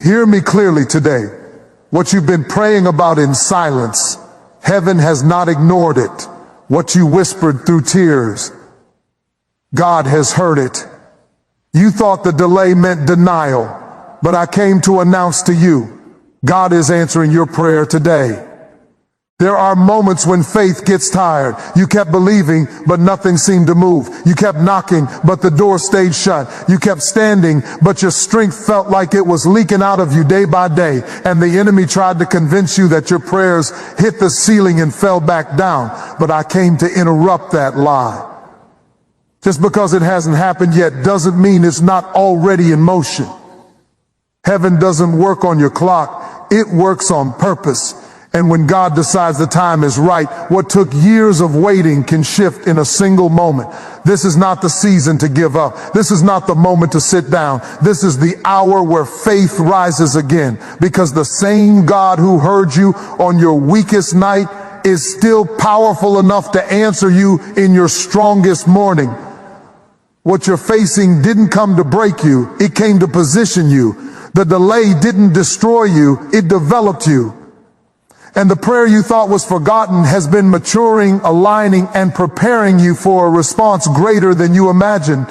Hear me clearly today. What you've been praying about in silence, heaven has not ignored it. What you whispered through tears, God has heard it. You thought the delay meant denial, but I came to announce to you, God is answering your prayer today. There are moments when faith gets tired. You kept believing, but nothing seemed to move. You kept knocking, but the door stayed shut. You kept standing, but your strength felt like it was leaking out of you day by day. And the enemy tried to convince you that your prayers hit the ceiling and fell back down. But I came to interrupt that lie. Just because it hasn't happened yet doesn't mean it's not already in motion. Heaven doesn't work on your clock. It works on purpose. And when God decides the time is right, what took years of waiting can shift in a single moment. This is not the season to give up. This is not the moment to sit down. This is the hour where faith rises again, because the same God who heard you on your weakest night is still powerful enough to answer you in your strongest morning. What you're facing didn't come to break you. It came to position you. The delay didn't destroy you. It developed you. And the prayer you thought was forgotten has been maturing, aligning, and preparing you for a response greater than you imagined.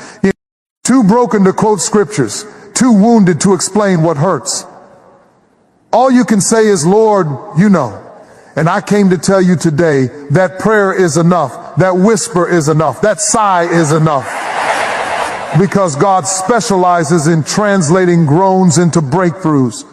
Too broken to quote scriptures, too wounded to explain what hurts. All you can say is, Lord, you know. And I came to tell you today that prayer is enough. That whisper is enough. That sigh is enough. Because God specializes in translating groans into breakthroughs.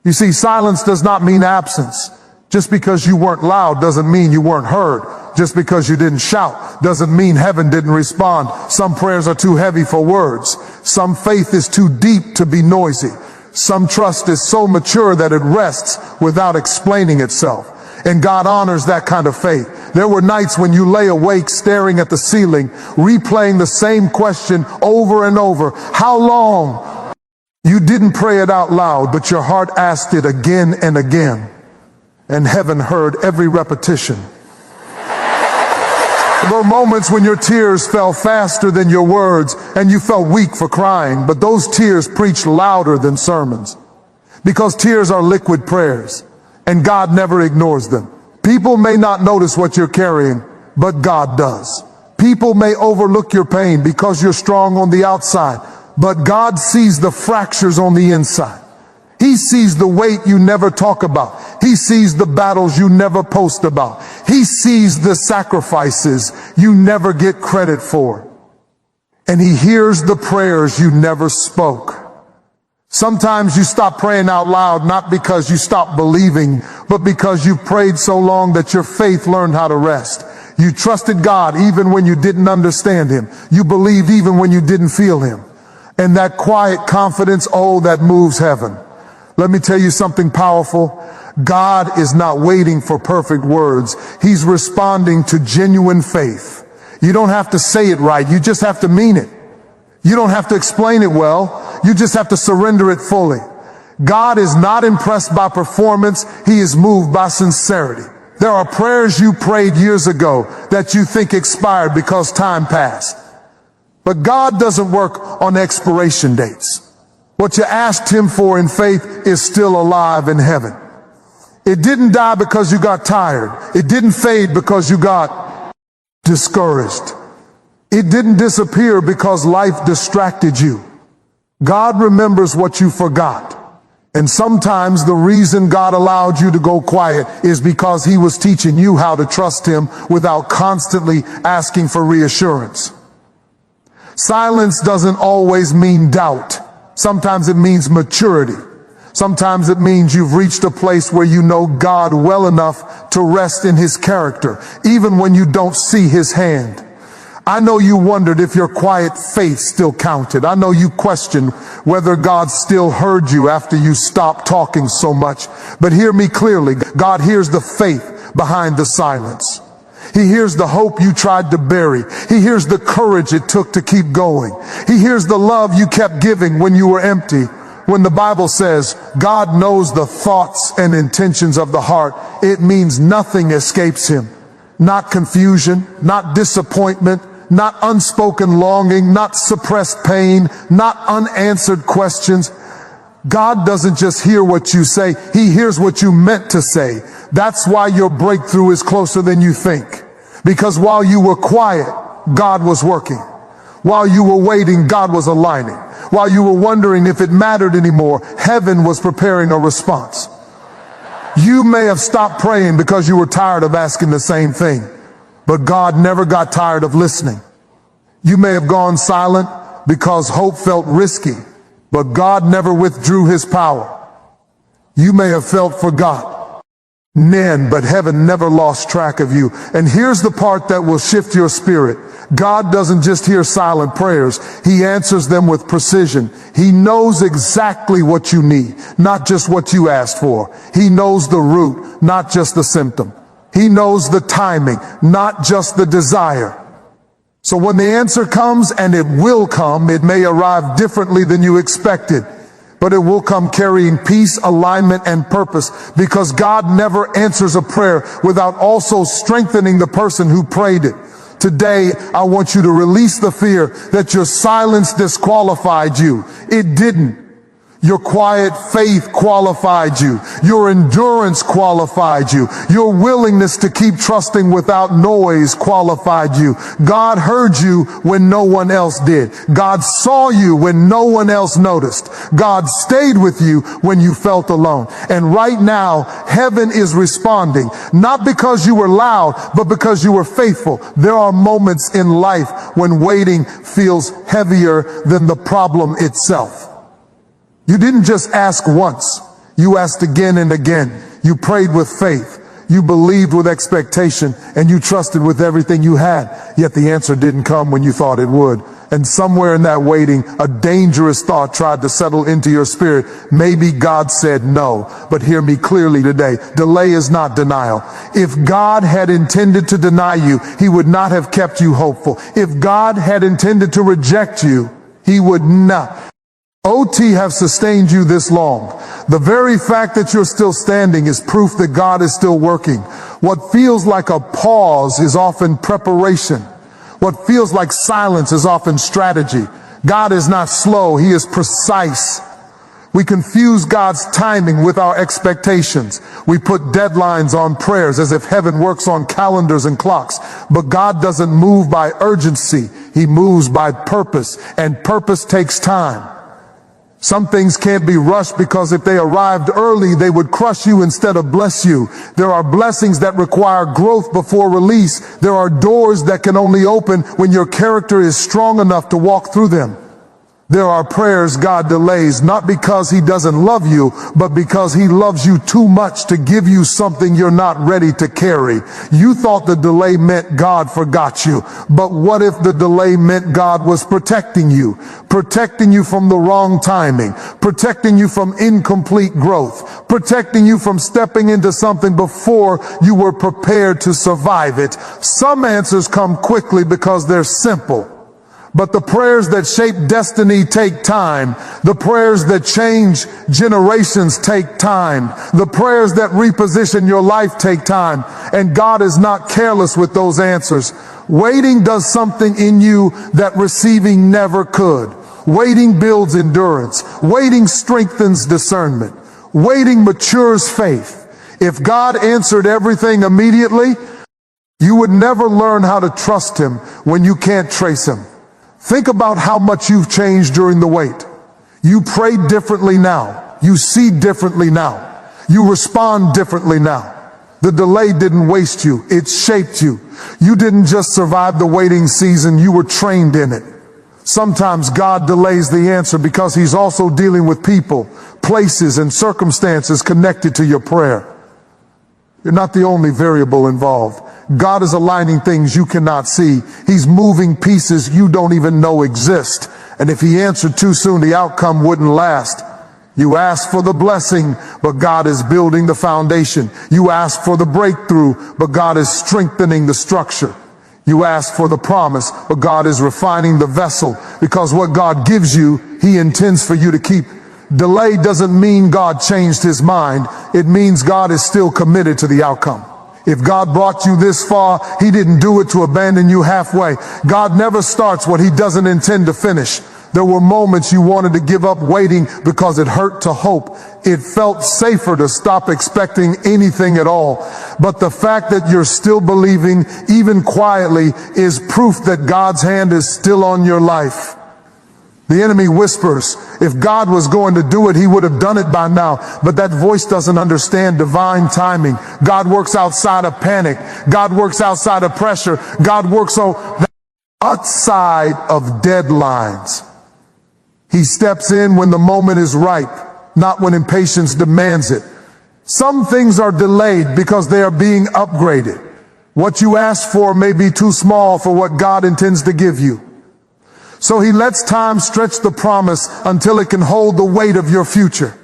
You see, silence does not mean absence. Just because you weren't loud doesn't mean you weren't heard. Just because you didn't shout doesn't mean heaven didn't respond. Some prayers are too heavy for words. Some faith is too deep to be noisy. Some trust is so mature that it rests without explaining itself. And God honors that kind of faith. There were nights when you lay awake staring at the ceiling, replaying the same question over and over. How long? You didn't pray it out loud, but your heart asked it again and again. And heaven heard every repetition. There were moments when your tears fell faster than your words and you felt weak for crying, but those tears preached louder than sermons. Because tears are liquid prayers, and God never ignores them. People may not notice what you're carrying, but God does. People may overlook your pain because you're strong on the outside, but God sees the fractures on the inside. He sees the weight you never talk about. He sees the battles you never post about. He sees the sacrifices you never get credit for. And He hears the prayers you never spoke. Sometimes you stop praying out loud, not because you stopped believing, but because you prayed so long that your faith learned how to rest. You trusted God even when you didn't understand Him. You believed even when you didn't feel Him. And that quiet confidence, oh, that moves heaven. Let me tell you something powerful. God is not waiting for perfect words. He's responding to genuine faith. You don't have to say it right. You just have to mean it. You don't have to explain it well. You just have to surrender it fully. God is not impressed by performance. He is moved by sincerity. There are prayers you prayed years ago that you think expired because time passed. But God doesn't work on expiration dates. What you asked Him for in faith is still alive in heaven. It didn't die because you got tired. It didn't fade because you got discouraged. It didn't disappear because life distracted you. God remembers what you forgot. And sometimes the reason God allowed you to go quiet is because He was teaching you how to trust Him without constantly asking for reassurance. Silence doesn't always mean doubt. Sometimes it means maturity. Sometimes it means you've reached a place where you know God well enough to rest in His character, even when you don't see His hand. I know you wondered if your quiet faith still counted. I know you questioned whether God still heard you after you stopped talking so much. But hear me clearly. God hears the faith behind the silence. He hears the hope you tried to bury. He hears the courage it took to keep going. He hears the love you kept giving when you were empty. When the Bible says God knows the thoughts and intentions of the heart, it means nothing escapes Him. Not confusion, not disappointment, not unspoken longing, not suppressed pain, not unanswered questions. God doesn't just hear what you say, He hears what you meant to say. That's why your breakthrough is closer than you think. Because while you were quiet, God was working. While you were waiting, God was aligning. While you were wondering if it mattered anymore, heaven was preparing a response. You may have stopped praying because you were tired of asking the same thing, but God never got tired of listening. You may have gone silent because hope felt risky, but God never withdrew His power. You may have felt forgotten, but heaven never lost track of you. And here's the part that will shift your spirit. God doesn't just hear silent prayers. He answers them with precision. He knows exactly what you need, not just what you asked for. He knows the root, not just the symptom. He knows the timing, not just the desire. So when the answer comes, and it will come, it may arrive differently than you expected, but it will come carrying peace, alignment, and purpose, because God never answers a prayer without also strengthening the person who prayed it. Today, I want you to release the fear that your silence disqualified you. It didn't. Your quiet faith qualified you. Your endurance qualified you. Your willingness to keep trusting without noise qualified you. God heard you when no one else did. God saw you when no one else noticed. God stayed with you when you felt alone. And right now, heaven is responding, not because you were loud, but because you were faithful. There are moments in life when waiting feels heavier than the problem itself. You didn't just ask once. You asked again and again. You prayed with faith. You believed with expectation, and you trusted with everything you had. Yet the answer didn't come when you thought it would. And somewhere in that waiting, a dangerous thought tried to settle into your spirit. Maybe God said no. But hear me clearly today. Delay is not denial. If God had intended to deny you, He would not have kept you hopeful. If God had intended to reject you, He would not. OT have sustained you this long. The very fact that you're still standing is proof that God is still working. What feels like a pause is often preparation. What feels like silence is often strategy. God is not slow, He is precise. We confuse God's timing with our expectations. We put deadlines on prayers as if heaven works on calendars and clocks. But God doesn't move by urgency. He moves by purpose, and purpose takes time. Some things can't be rushed, because if they arrived early, they would crush you instead of bless you. There are blessings that require growth before release. There are doors that can only open when your character is strong enough to walk through them. There are prayers God delays, not because He doesn't love you, but because He loves you too much to give you something you're not ready to carry. You thought the delay meant God forgot you, but what if the delay meant God was protecting you from the wrong timing, protecting you from incomplete growth, protecting you from stepping into something before you were prepared to survive it. Some answers come quickly because they're simple. But the prayers that shape destiny take time. The prayers that change generations take time. The prayers that reposition your life take time. And God is not careless with those answers. Waiting does something in you that receiving never could. Waiting builds endurance. Waiting strengthens discernment. Waiting matures faith. If God answered everything immediately, you would never learn how to trust Him when you can't trace Him. Think about how much you've changed during the wait. You pray differently now. You see differently now. You respond differently now. The delay didn't waste you. It shaped you. You didn't just survive the waiting season. You were trained in it. Sometimes God delays the answer because He's also dealing with people, places, and circumstances connected to your prayer. You're not the only variable involved. God is aligning things you cannot see. He's moving pieces you don't even know exist. And if He answered too soon, the outcome wouldn't last. You asked for the blessing, but God is building the foundation. You asked for the breakthrough, but God is strengthening the structure. You asked for the promise, but God is refining the vessel, because what God gives you, He intends for you to keep. Delay doesn't mean God changed His mind. It means God is still committed to the outcome. If God brought you this far, He didn't do it to abandon you halfway. God never starts what He doesn't intend to finish. There were moments you wanted to give up waiting because it hurt to hope. It felt safer to stop expecting anything at all. But the fact that you're still believing, even quietly, is proof that God's hand is still on your life. The enemy whispers, if God was going to do it, he would have done it by now. But that voice doesn't understand divine timing. God works outside of panic. God works outside of pressure. God works outside of deadlines. He steps in when the moment is ripe, not when impatience demands it. Some things are delayed because they are being upgraded. What you ask for may be too small for what God intends to give you. So he lets time stretch the promise until it can hold the weight of your future.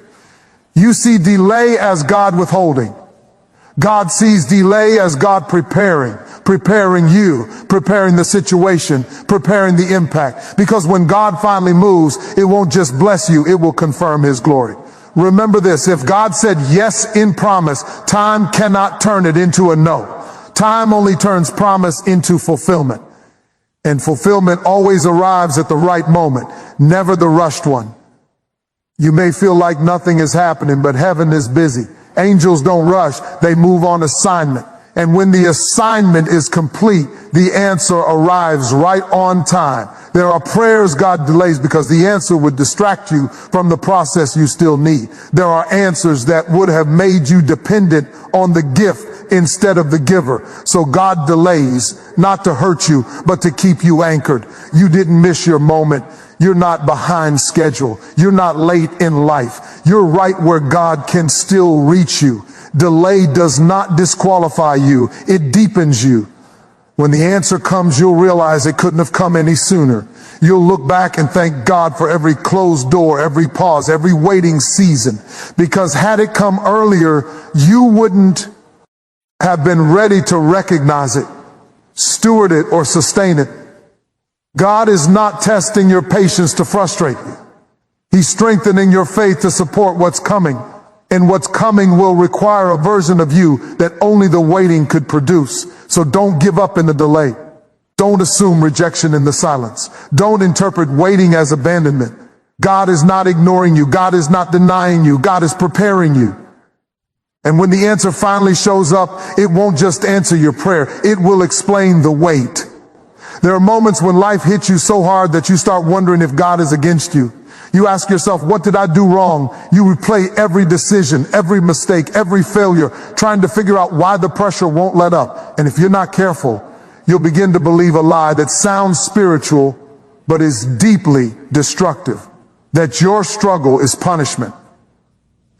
You see delay as God withholding. God sees delay as God preparing you, preparing the situation, preparing the impact. Because when God finally moves, it won't just bless you, it will confirm his glory. Remember this, if God said yes in promise, time cannot turn it into a no. Time only turns promise into fulfillment. And fulfillment always arrives at the right moment, never the rushed one. You may feel like nothing is happening, but heaven is busy. Angels don't rush, they move on assignment. And when the assignment is complete, the answer arrives right on time. There are prayers God delays because the answer would distract you from the process you still need. There are answers that would have made you dependent on the gift instead of the giver. So God delays, not to hurt you, but to keep you anchored. You didn't miss your moment. You're not behind schedule. You're not late in life. You're right where God can still reach you. Delay does not disqualify you. It deepens you. When the answer comes, you'll realize it couldn't have come any sooner. You'll look back and thank God for every closed door, every pause, every waiting season. Because had it come earlier, you wouldn't have been ready to recognize it, steward it, or sustain it. God is not testing your patience to frustrate you. He's strengthening your faith to support what's coming. And what's coming will require a version of you that only the waiting could produce. So don't give up in the delay. Don't assume rejection in the silence. Don't interpret waiting as abandonment. God is not ignoring you. God is not denying you. God is preparing you. And when the answer finally shows up, it won't just answer your prayer. It will explain the wait. There are moments when life hits you so hard that you start wondering if God is against you. You ask yourself, what did I do wrong? You replay every decision, every mistake, every failure, trying to figure out why the pressure won't let up. And if you're not careful, you'll begin to believe a lie that sounds spiritual, but is deeply destructive. That your struggle is punishment.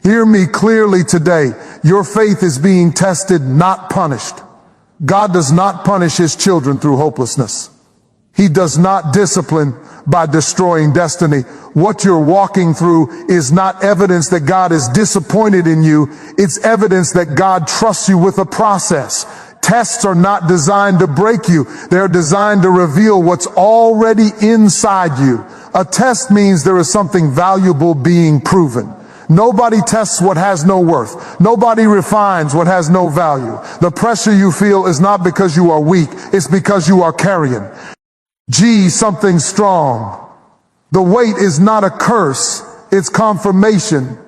Hear me clearly today. Your faith is being tested, not punished. God does not punish his children through hopelessness. He does not discipline by destroying destiny. What you're walking through is not evidence that God is disappointed in you. It's evidence that God trusts you with a process. Tests are not designed to break you. They're designed to reveal what's already inside you. A test means there is something valuable being proven. Nobody tests what has no worth. Nobody refines what has no value. The pressure you feel is not because you are weak. It's because you are carrying something strong. The weight is not a curse. It's confirmation.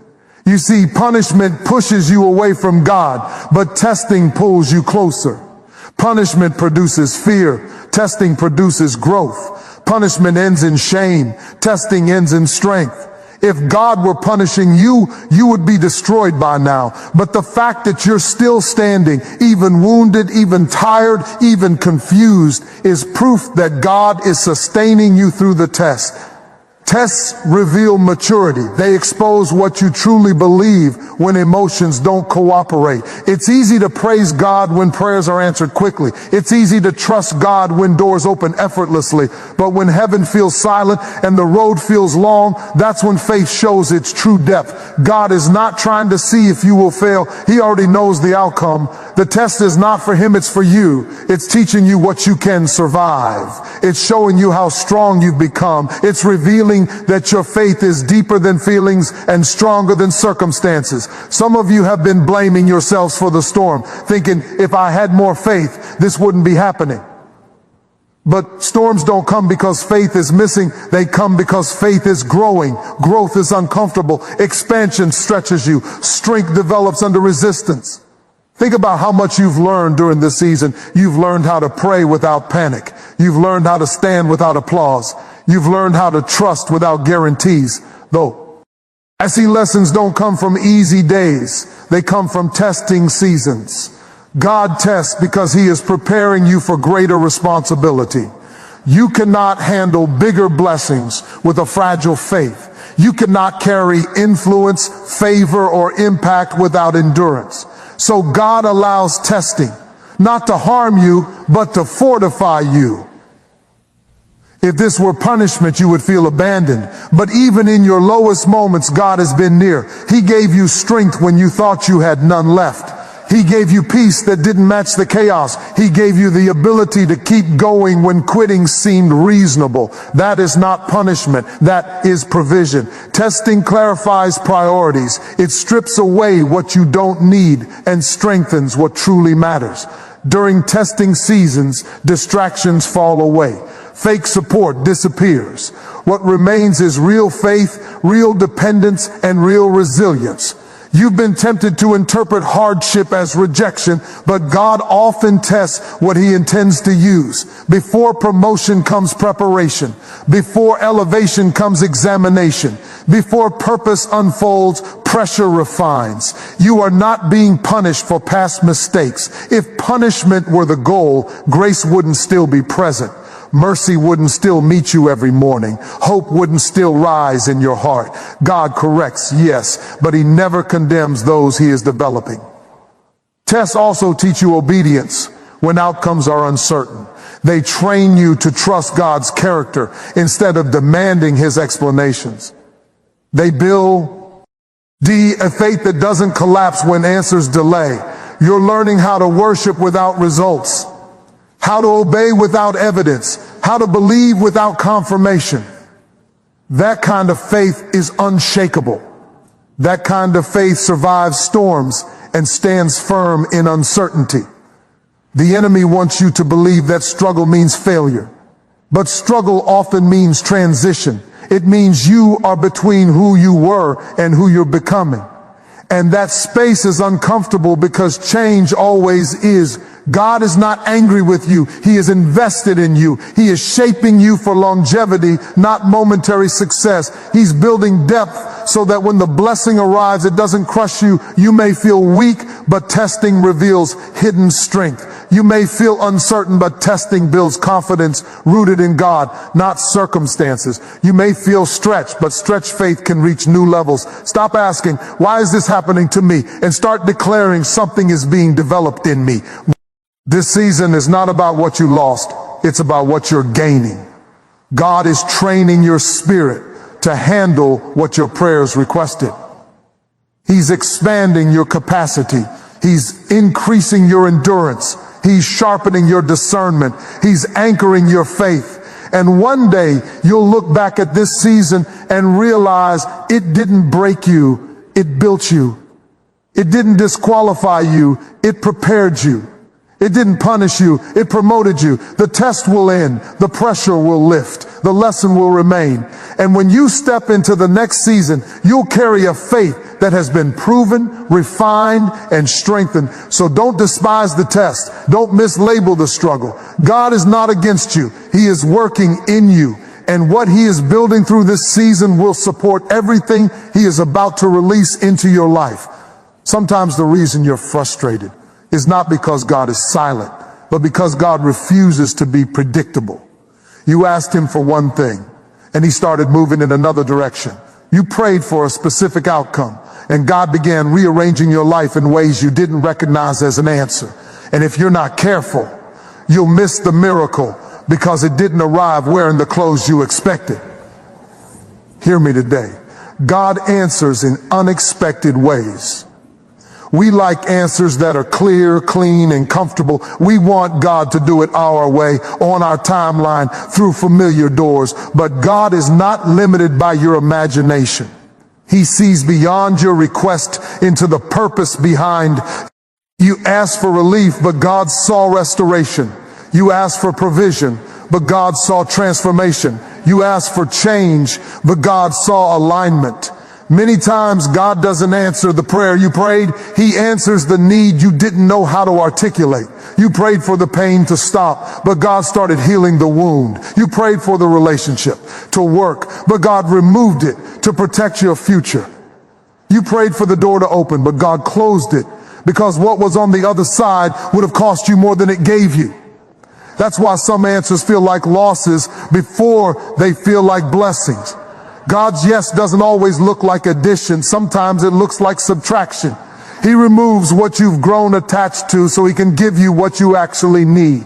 You see, punishment pushes you away from God, but testing pulls you closer. Punishment produces fear. Testing produces growth. Punishment ends in shame. Testing ends in strength. If God were punishing you, you would be destroyed by now. But the fact that you're still standing, even wounded, even tired, even confused, is proof that God is sustaining you through the test. Tests reveal maturity. They expose what you truly believe when emotions don't cooperate. It's easy to praise God when prayers are answered quickly. It's easy to trust God when doors open effortlessly. But when heaven feels silent and the road feels long, that's when faith shows its true depth. God is not trying to see if you will fail. He already knows the outcome. The test is not for him, it's for you. It's teaching you what you can survive. It's showing you how strong you've become. It's revealing that your faith is deeper than feelings and stronger than circumstances. Some of you have been blaming yourselves for the storm, thinking if I had more faith, this wouldn't be happening. But storms don't come because faith is missing. They come because faith is growing. Growth is uncomfortable. Expansion stretches you. Strength develops under resistance. Think about how much you've learned during this season. You've learned how to pray without panic. You've learned how to stand without applause. You've learned how to trust without guarantees. Though I see lessons don't come from easy days. They come from testing seasons. God tests because He is preparing you for greater responsibility. You cannot handle bigger blessings with a fragile faith. You cannot carry influence, favor, or impact without endurance. So God allows testing, not to harm you, but to fortify you. If this were punishment, you would feel abandoned. But even in your lowest moments, God has been near. He gave you strength when you thought you had none left. He gave you peace that didn't match the chaos. He gave you the ability to keep going when quitting seemed reasonable. That is not punishment. That is provision. Testing clarifies priorities. It strips away what you don't need and strengthens what truly matters. During testing seasons, distractions fall away. Fake support disappears. What remains is real faith, real dependence, and real resilience. You've been tempted to interpret hardship as rejection, but God often tests what He intends to use. Before promotion comes preparation. Before elevation comes examination. Before purpose unfolds, pressure refines. You are not being punished for past mistakes. If punishment were the goal, grace wouldn't still be present. Mercy wouldn't still meet you every morning. Hope wouldn't still rise in your heart. God corrects, yes, but He never condemns those He is developing. Tests also teach you obedience when outcomes are uncertain. They train you to trust God's character instead of demanding His explanations. They build a faith that doesn't collapse when answers delay. You're learning how to worship without results. How to obey without evidence, how to believe without confirmation. That kind of faith is unshakable. That kind of faith survives storms and stands firm in uncertainty. The enemy wants you to believe that struggle means failure, but struggle often means transition. It means you are between who you were and who you're becoming. And that space is uncomfortable because change always is. God is not angry with you. He is invested in you. He is shaping you for longevity, not momentary success. He's building depth so that when the blessing arrives, it doesn't crush you. You may feel weak, but testing reveals hidden strength. You may feel uncertain, but testing builds confidence rooted in God, not circumstances. You may feel stretched, but stretched faith can reach new levels. Stop asking, why is this happening to me? And start declaring something is being developed in me. This season is not about what you lost. It's about what you're gaining. God is training your spirit to handle what your prayers requested. He's expanding your capacity. He's increasing your endurance. He's sharpening your discernment. He's anchoring your faith. And one day you'll look back at this season and realize it didn't break you. It built you. It didn't disqualify you. It prepared you. It didn't punish you. It promoted you. The test will end. The pressure will lift. The lesson will remain. And when you step into the next season, you'll carry a faith that has been proven, refined, and strengthened. So don't despise the test. Don't mislabel the struggle. God is not against you. He is working in you. And what He is building through this season will support everything He is about to release into your life. Sometimes the reason you're frustrated is not because God is silent, but because God refuses to be predictable. You asked Him for one thing, and He started moving in another direction. You prayed for a specific outcome, and God began rearranging your life in ways you didn't recognize as an answer. And if you're not careful, you'll miss the miracle because it didn't arrive wearing the clothes you expected. Hear me today. God answers in unexpected ways. We like answers that are clear, clean, and comfortable. We want God to do it our way, on our timeline, through familiar doors. But God is not limited by your imagination. He sees beyond your request into the purpose behind. You asked for relief, but God saw restoration. You asked for provision, but God saw transformation. You asked for change, but God saw alignment. Many times God doesn't answer the prayer you prayed. He answers the need you didn't know how to articulate. You prayed for the pain to stop, but God started healing the wound. You prayed for the relationship to work, but God removed it to protect your future. You prayed for the door to open, but God closed it because what was on the other side would have cost you more than it gave you. That's why some answers feel like losses before they feel like blessings. God's yes doesn't always look like addition. Sometimes it looks like subtraction. He removes what you've grown attached to so he can give you what you actually need.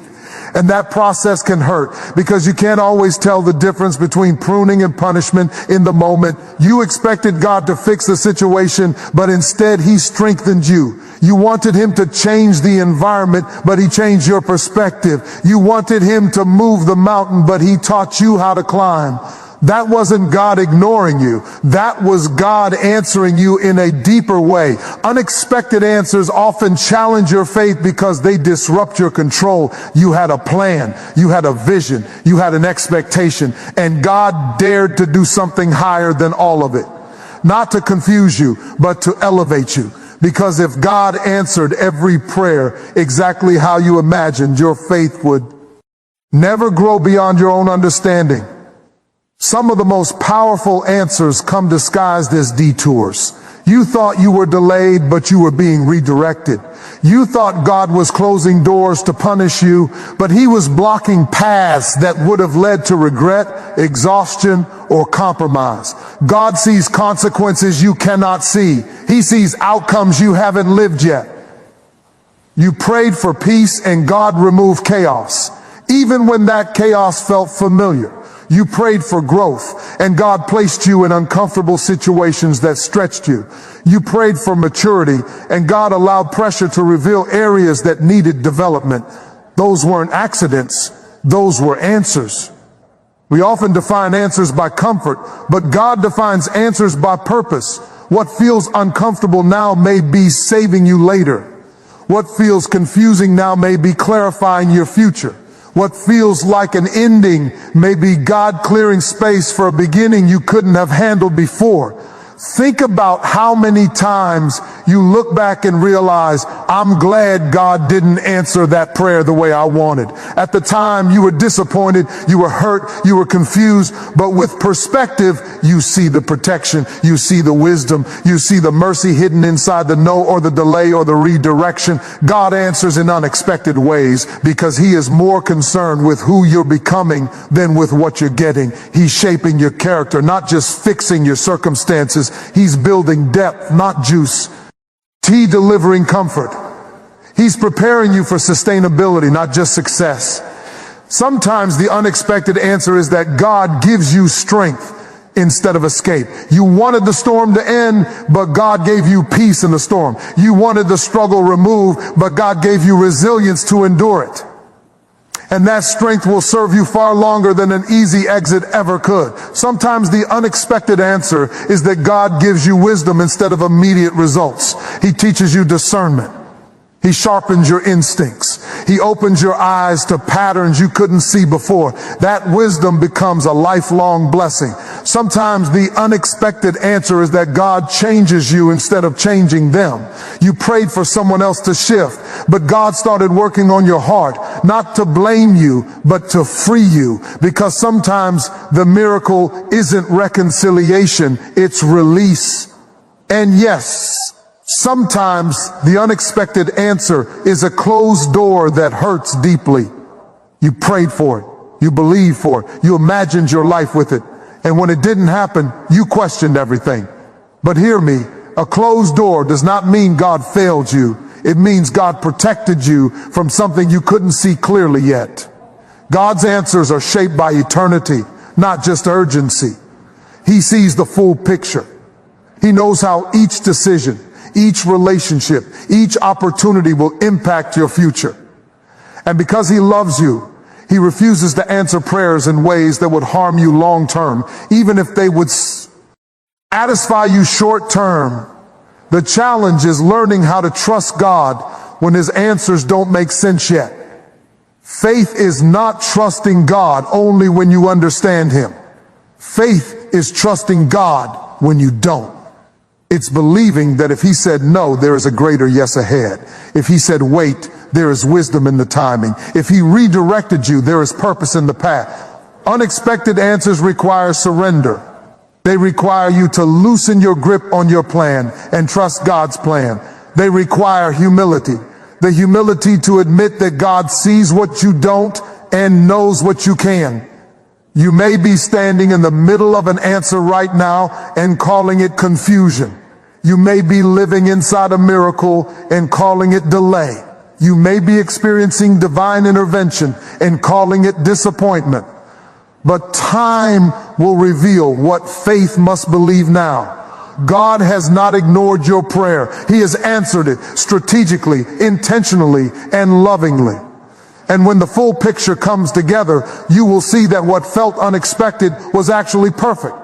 And that process can hurt because you can't always tell the difference between pruning and punishment in the moment. You expected God to fix the situation, but instead he strengthened you. You wanted him to change the environment, but he changed your perspective. You wanted him to move the mountain, but he taught you how to climb. That wasn't God ignoring you. That was God answering you in a deeper way. Unexpected answers often challenge your faith because they disrupt your control. You had a plan, you had a vision, you had an expectation, and God dared to do something higher than all of it. Not to confuse you, but to elevate you. Because if God answered every prayer exactly how you imagined, your faith would never grow beyond your own understanding. Some of the most powerful answers come disguised as detours. You thought you were delayed, but you were being redirected. You thought God was closing doors to punish you, but he was blocking paths that would have led to regret, exhaustion, or compromise. God sees consequences you cannot see. He sees outcomes you haven't lived yet. You prayed for peace and God removed chaos, even when that chaos felt familiar. You prayed for growth, and God placed you in uncomfortable situations that stretched you. You prayed for maturity, and God allowed pressure to reveal areas that needed development. Those weren't accidents, those were answers. We often define answers by comfort, but God defines answers by purpose. What feels uncomfortable now may be saving you later. What feels confusing now may be clarifying your future. What feels like an ending may be God clearing space for a beginning you couldn't have handled before. Think about how many times you look back and realize, I'm glad God didn't answer that prayer the way I wanted. At the time, you were disappointed, you were hurt, you were confused, but with perspective, you see the protection, you see the wisdom, you see the mercy hidden inside the no or the delay or the redirection. God answers in unexpected ways because he is more concerned with who you're becoming than with what you're getting. He's shaping your character, not just fixing your circumstances. He's building depth, not juice. T, delivering comfort. He's preparing you for sustainability, not just success. Sometimes the unexpected answer is that God gives you strength instead of escape. You wanted the storm to end, but God gave you peace in the storm. You wanted the struggle removed, but God gave you resilience to endure it. And that strength will serve you far longer than an easy exit ever could. Sometimes the unexpected answer is that God gives you wisdom instead of immediate results. He teaches you discernment. He sharpens your instincts. He opens your eyes to patterns you couldn't see before. That wisdom becomes a lifelong blessing. Sometimes the unexpected answer is that God changes you instead of changing them. You prayed for someone else to shift, but God started working on your heart, not to blame you, but to free you. Because sometimes the miracle isn't reconciliation, it's release. And yes, sometimes the unexpected answer is a closed door that hurts deeply. You prayed for it. You believed for it. You imagined your life with it. And when it didn't happen, you questioned everything. But hear me, a closed door does not mean God failed you. It means God protected you from something you couldn't see clearly yet. God's answers are shaped by eternity, not just urgency. He sees the full picture. He knows how each decision, each relationship, each opportunity will impact your future. And because he loves you, he refuses to answer prayers in ways that would harm you long term, even if they would satisfy you short term. The challenge is learning how to trust God when his answers don't make sense yet. Faith is not trusting God only when you understand Him. Faith is trusting God when you don't. It's believing that if He said no, there is a greater yes ahead. If He said wait, there is wisdom in the timing. If He redirected you, there is purpose in the path. Unexpected answers require surrender. They require you to loosen your grip on your plan and trust God's plan. They require humility. The humility to admit that God sees what you don't and knows what you can. You may be standing in the middle of an answer right now and calling it confusion. You may be living inside a miracle and calling it delay. You may be experiencing divine intervention and calling it disappointment. But time will reveal what faith must believe now. God has not ignored your prayer. He has answered it strategically, intentionally, and lovingly. And when the full picture comes together, you will see that what felt unexpected was actually perfect.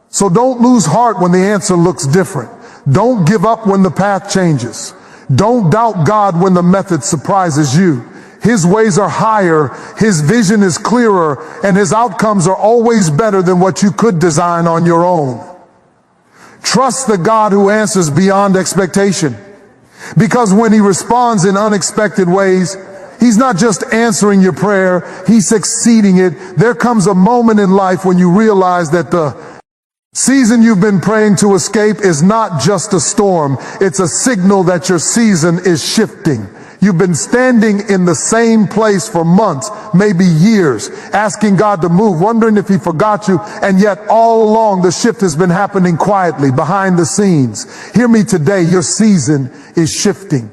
So don't lose heart when the answer looks different. Don't give up when the path changes. Don't doubt God when the method surprises you. His ways are higher, His vision is clearer, and His outcomes are always better than what you could design on your own. Trust the God who answers beyond expectation. Because when He responds in unexpected ways, He's not just answering your prayer, He's succeeding it. There comes a moment in life when you realize that the season you've been praying to escape is not just a storm. It's a signal that your season is shifting. You've been standing in the same place for months, maybe years, asking God to move, wondering if He forgot you, and yet all along the shift has been happening quietly, behind the scenes. Hear me today, your season is shifting.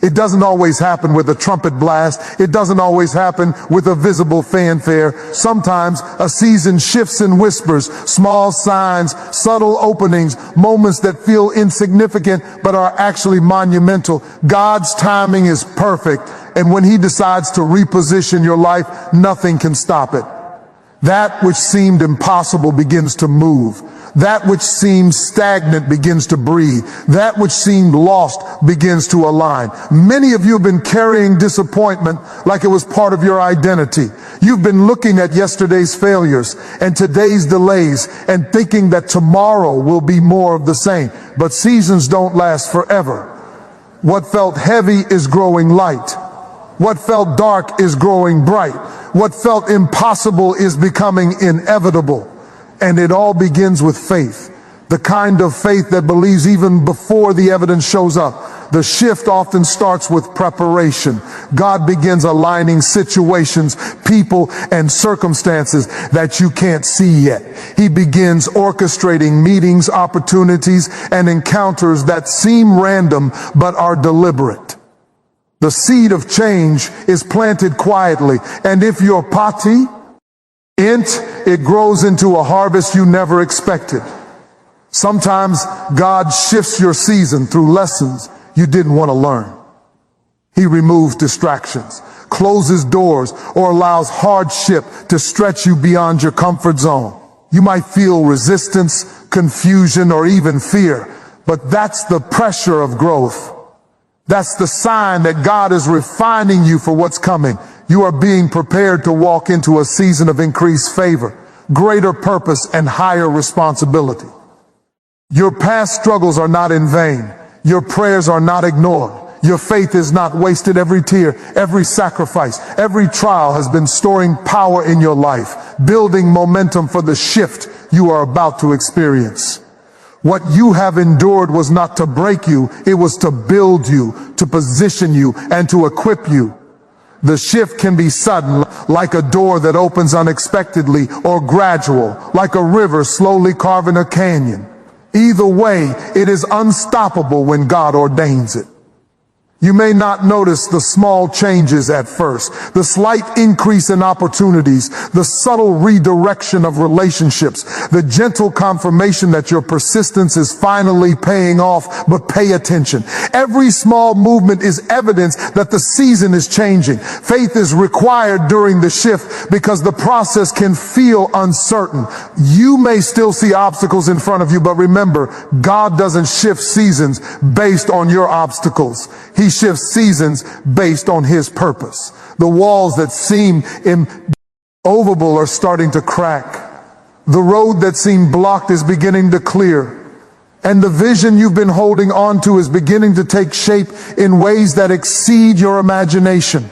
It doesn't always happen with a trumpet blast. It doesn't always happen with a visible fanfare. Sometimes a season shifts in whispers, small signs, subtle openings, moments that feel insignificant but are actually monumental. God's timing is perfect, and when He decides to reposition your life, nothing can stop it. That which seemed impossible begins to move. That which seemed stagnant begins to breathe. That which seemed lost begins to align. Many of you have been carrying disappointment like it was part of your identity. You've been looking at yesterday's failures and today's delays and thinking that tomorrow will be more of the same. But seasons don't last forever. What felt heavy is growing light. What felt dark is growing bright. What felt impossible is becoming inevitable. And it all begins with faith, the kind of faith that believes even before the evidence shows up. The shift often starts with preparation. God begins aligning situations, people, and circumstances that you can't see yet. He begins orchestrating meetings, opportunities, and encounters that seem random but are deliberate. The seed of change is planted quietly, and if you're patient, it grows into a harvest you never expected. Sometimes God shifts your season through lessons you didn't want to learn. He removes distractions, closes doors, or allows hardship to stretch you beyond your comfort zone. You might feel resistance, confusion, or even fear, but that's the pressure of growth. That's the sign that God is refining you for what's coming. You are being prepared to walk into a season of increased favor, greater purpose, and higher responsibility. Your past struggles are not in vain. Your prayers are not ignored. Your faith is not wasted. Every tear, every sacrifice, every trial has been storing power in your life, building momentum for the shift you are about to experience. What you have endured was not to break you, it was to build you, to position you, and to equip you. The shift can be sudden, like a door that opens unexpectedly, or gradual, like a river slowly carving a canyon. Either way, it is unstoppable when God ordains it. You may not notice the small changes at first, the slight increase in opportunities, the subtle redirection of relationships, the gentle confirmation that your persistence is finally paying off, but pay attention. Every small movement is evidence that the season is changing. Faith is required during the shift because the process can feel uncertain. You may still see obstacles in front of you, but remember, God doesn't shift seasons based on your obstacles. He shifts seasons based on his purpose. The walls that seem immovable are starting to crack. The road that seemed blocked is beginning to clear. And the vision you've been holding on to is beginning to take shape in ways that exceed your imagination.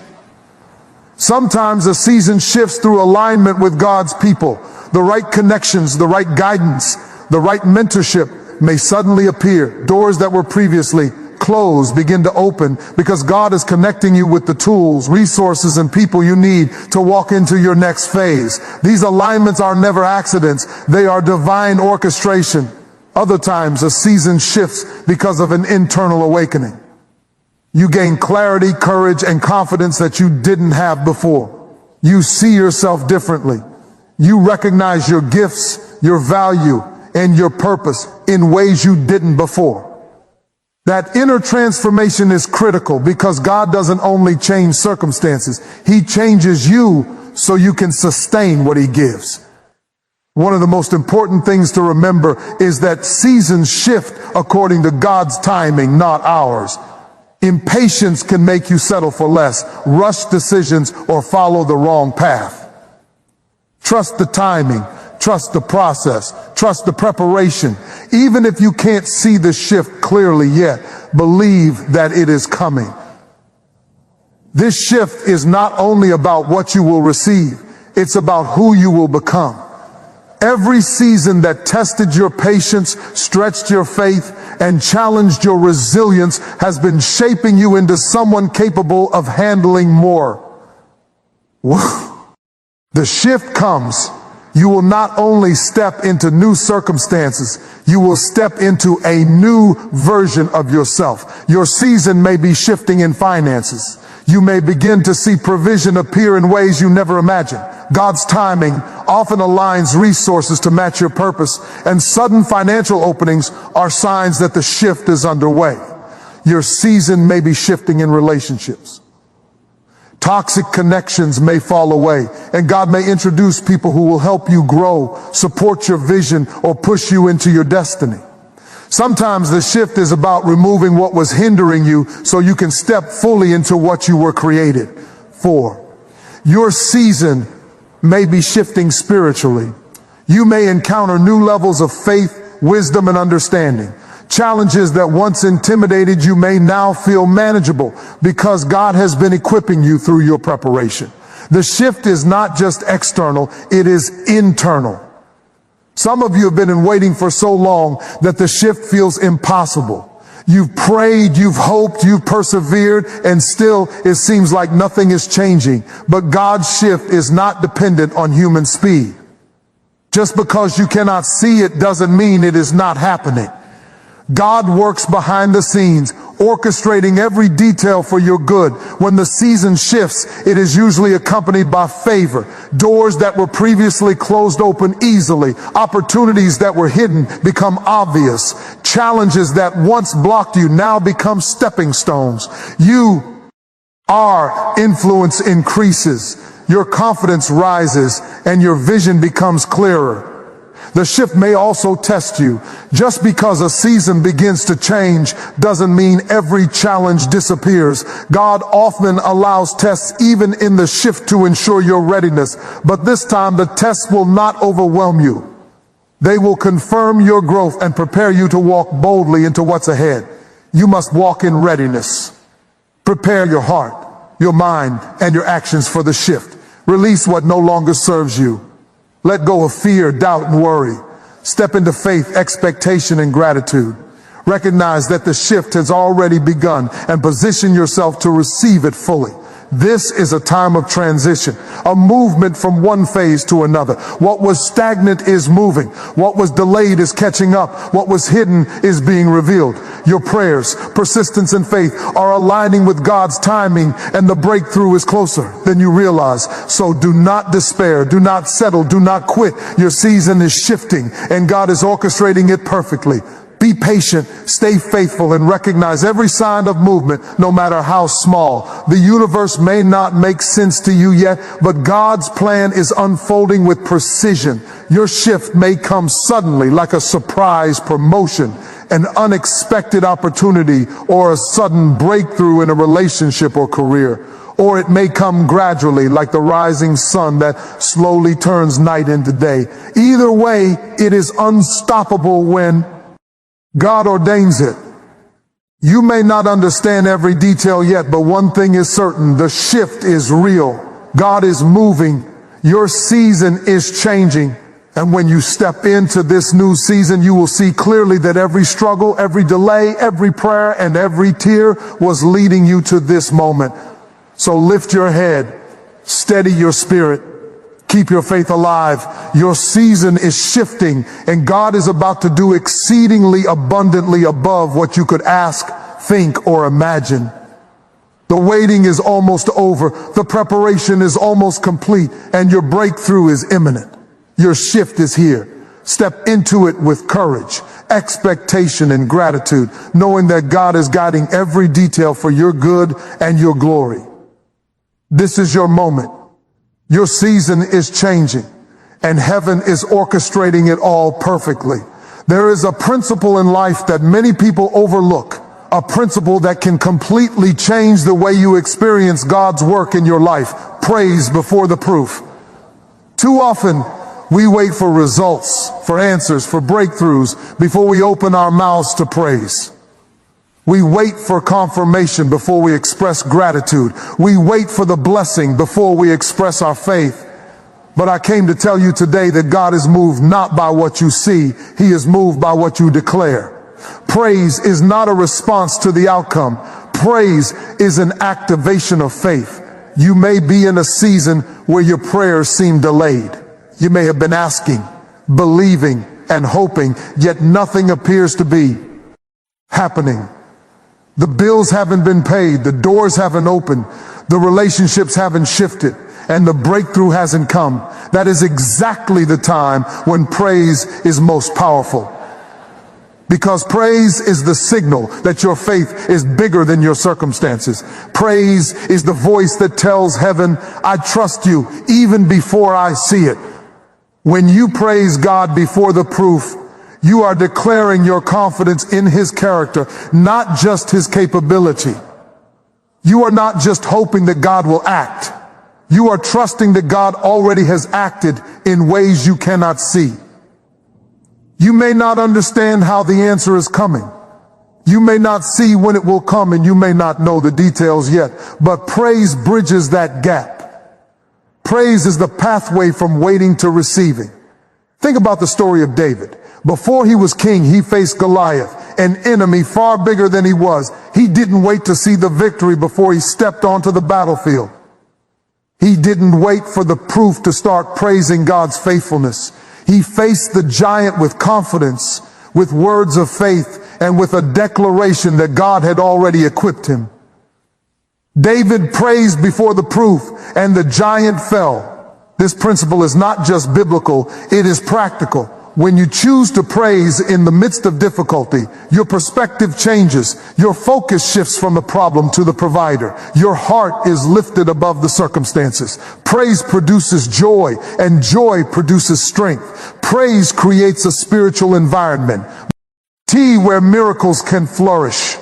Sometimes a season shifts through alignment with God's people. The right connections, the right guidance, the right mentorship may suddenly appear. Doors that were previously closed begin to open because God is connecting you with the tools, resources, and people you need to walk into your next phase. These alignments are never accidents. They are divine orchestration. Other times, a season shifts because of an internal awakening. You gain clarity, courage, and confidence that you didn't have before. You see yourself differently. You recognize your gifts, your value, and your purpose in ways you didn't before. That inner transformation is critical because God doesn't only change circumstances, He changes you so you can sustain what He gives. One of the most important things to remember is that seasons shift according to God's timing, not ours. Impatience can make you settle for less, rush decisions, or follow the wrong path. Trust the timing, trust the process, trust the preparation. Even if you can't see the shift clearly yet, believe that it is coming. This shift is not only about what you will receive, it's about who you will become. Every season that tested your patience, stretched your faith, and challenged your resilience has been shaping you into someone capable of handling more. The shift comes. You will not only step into new circumstances, you will step into a new version of yourself. Your season may be shifting in finances. You may begin to see provision appear in ways you never imagined. God's timing often aligns resources to match your purpose, and sudden financial openings are signs that the shift is underway. Your season may be shifting in relationships. Toxic connections may fall away, and God may introduce people who will help you grow, support your vision, or push you into your destiny. Sometimes the shift is about removing what was hindering you so you can step fully into what you were created for. Your season may be shifting spiritually. You may encounter new levels of faith, wisdom, and understanding. Challenges that once intimidated you may now feel manageable because God has been equipping you through your preparation. The shift is not just external, it is internal. Some of you have been waiting for so long that the shift feels impossible. You've prayed, you've hoped, you've persevered, and still it seems like nothing is changing. But God's shift is not dependent on human speed. Just because you cannot see it doesn't mean it is not happening. God works behind the scenes, orchestrating every detail for your good. When the season shifts, it is usually accompanied by favor. Doors that were previously closed open easily. Opportunities that were hidden become obvious. Challenges that once blocked you now become stepping stones. Our influence increases. Your confidence rises, and your vision becomes clearer. The shift may also test you. Just because a season begins to change doesn't mean every challenge disappears. God often allows tests even in the shift to ensure your readiness. But this time the tests will not overwhelm you. They will confirm your growth and prepare you to walk boldly into what's ahead. You must walk in readiness. Prepare your heart, your mind, and your actions for the shift. Release what no longer serves you. Let go of fear, doubt, and worry. Step into faith, expectation, and gratitude. Recognize that the shift has already begun and position yourself to receive it fully. This is a time of transition, a movement from one phase to another. What was stagnant is moving. What was delayed is catching up. What was hidden is being revealed. Your prayers, persistence, and faith are aligning with God's timing, and the breakthrough is closer than you realize. So do not despair. Do not settle. Do not quit. Your season is shifting, and God is orchestrating it perfectly. Be patient, stay faithful, and recognize every sign of movement, no matter how small. The universe may not make sense to you yet, but God's plan is unfolding with precision. Your shift may come suddenly, like a surprise promotion, an unexpected opportunity, or a sudden breakthrough in a relationship or career. Or it may come gradually, like the rising sun that slowly turns night into day. Either way, it is unstoppable when God ordains it. You may not understand every detail yet, but one thing is certain: the shift is real. God is moving. Your season is changing. And when you step into this new season, you will see clearly that every struggle, every delay, every prayer, and every tear was leading you to this moment. So lift your head, steady your spirit, keep your faith alive. Your season is shifting, and God is about to do exceedingly abundantly above what you could ask, think, or imagine. The waiting is almost over. The preparation is almost complete, and your breakthrough is imminent. Your shift is here. Step into it with courage, expectation, and gratitude, knowing that God is guiding every detail for your good and your glory. This is your moment. Your season is changing, and heaven is orchestrating it all perfectly. There is a principle in life that many people overlook, a principle that can completely change the way you experience God's work in your life: praise before the proof. Too often, we wait for results, for answers, for breakthroughs before we open our mouths to praise. We wait for confirmation before we express gratitude. We wait for the blessing before we express our faith. But I came to tell you today that God is moved not by what you see, He is moved by what you declare. Praise is not a response to the outcome. Praise is an activation of faith. You may be in a season where your prayers seem delayed. You may have been asking, believing, and hoping, yet nothing appears to be happening. The bills haven't been paid, the doors haven't opened, the relationships haven't shifted, and the breakthrough hasn't come. That is exactly the time when praise is most powerful. Because praise is the signal that your faith is bigger than your circumstances. Praise is the voice that tells heaven, I trust you even before I see it. When you praise God before the proof, you are declaring your confidence in His character, not just His capability. You are not just hoping that God will act. You are trusting that God already has acted in ways you cannot see. You may not understand how the answer is coming. You may not see when it will come, and you may not know the details yet, but praise bridges that gap. Praise is the pathway from waiting to receiving. Think about the story of David. Before he was king, he faced Goliath, an enemy far bigger than he was. He didn't wait to see the victory before he stepped onto the battlefield. He didn't wait for the proof to start praising God's faithfulness. He faced the giant with confidence, with words of faith, and with a declaration that God had already equipped him. David praised before the proof, and the giant fell. This principle is not just biblical, it is practical. When you choose to praise in the midst of difficulty, your perspective changes. Your focus shifts from the problem to the provider. Your heart is lifted above the circumstances. Praise produces joy, and joy produces strength. Praise creates a spiritual environment where miracles can flourish.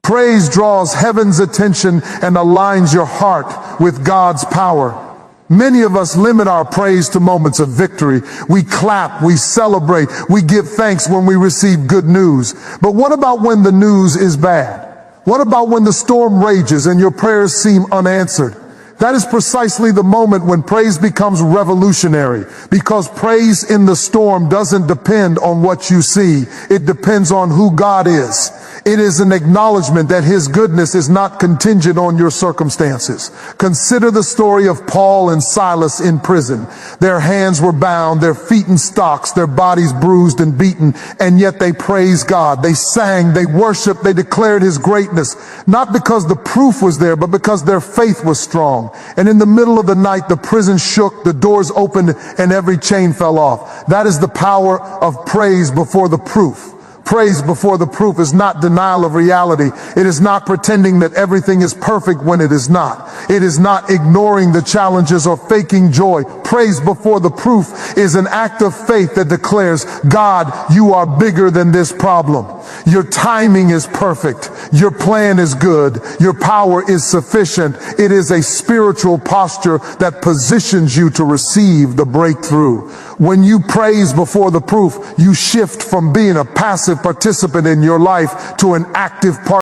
Praise draws heaven's attention and aligns your heart with God's power. Many of us limit our praise to moments of victory. We clap, we celebrate, we give thanks when we receive good news. But what about when the news is bad? What about when the storm rages and your prayers seem unanswered? That is precisely the moment when praise becomes revolutionary, because praise in the storm doesn't depend on what you see. It depends on who God is. It is an acknowledgement that His goodness is not contingent on your circumstances. Consider the story of Paul and Silas in prison. Their hands were bound, their feet in stocks, their bodies bruised and beaten, and yet they praised God. They sang, they worshiped, they declared His greatness, not because the proof was there, but because their faith was strong. And in the middle of the night, the prison shook, the doors opened, and every chain fell off. That is the power of praise before the proof. Praise before the proof is not denial of reality. It is not pretending that everything is perfect when it is not. It is not ignoring the challenges or faking joy. Praise before the proof is an act of faith that declares, God, you are bigger than this problem. Your timing is perfect. Your plan is good. Your power is sufficient. It is a spiritual posture that positions you to receive the breakthrough. When you praise before the proof, you shift from being a passive participant in your life to an active part.